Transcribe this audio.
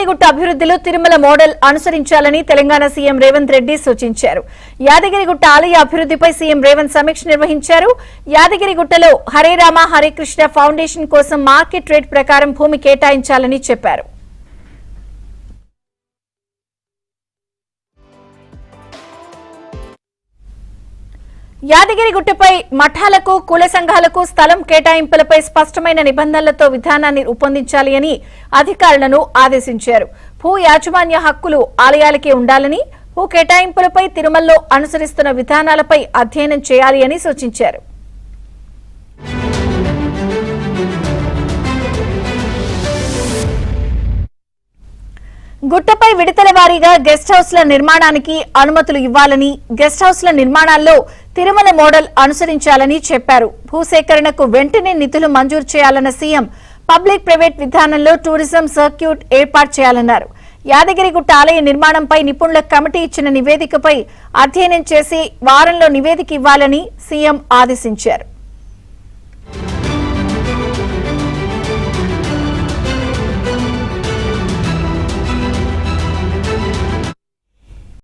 యాదగిరిగుట్ట అభివృద్ధిలో తిరుమల మోడల్ అనుసరించాలని తెలంగాణ సీఎం రేవంత్ రెడ్డి సూచించారు. యాదగిరిగుట్ట ఆలయ అభివృద్ధిపై సీఎం రేవంత్ సమీక్ష నిర్వహించారు. యాదగిరిగుట్టలో హరే రామ హరే కృష్ణ ఫౌండేషన్ కోసం మార్కెట్ రేట్ ప్రకారం భూమి కేటాయించాలని చెప్పారు. యాదగిరిగుట్టపై మఠాలకు కుల సంఘాలకు స్థలం కేటాయింపులపై స్పష్టమైన నిబంధనలతో విధానాన్ని రూపొందించాలి అని అధికారులను ఆదేశించారు. భూ యాజమాన్య హక్కులు ఆలయాలకే ఉండాలని, భూ కేటాయింపులపై తిరుమలలో అనుసరిస్తున్న విధానాలపై అధ్యయనం చేయాలి అని సూచించారు. గుట్టపై విడతల వారీగా గెస్ట్ హౌస్ల నిర్మాణానికి అనుమతులు ఇవ్వాలని, గెస్ట్ హౌస్ల నిర్మాణాల్లో తిరుమల మోడల్ అనుసరించాలని చెప్పారు. భూసేకరణకు వెంటనే నిధులు మంజూరు చేయాలన్న సీఎం పబ్లిక్ ప్రైవేట్ విధానంలో టూరిజం సర్క్యూట్ ఏర్పాటు చేయాలన్నారు. యాదగిరిగుట్ట ఆలయ నిర్మాణంపై నిపుణుల కమిటీ ఇచ్చిన నివేదికపై అధ్యయనం చేసి వారంలో నివేదిక ఇవ్వాలని సీఎం ఆదేశించారు.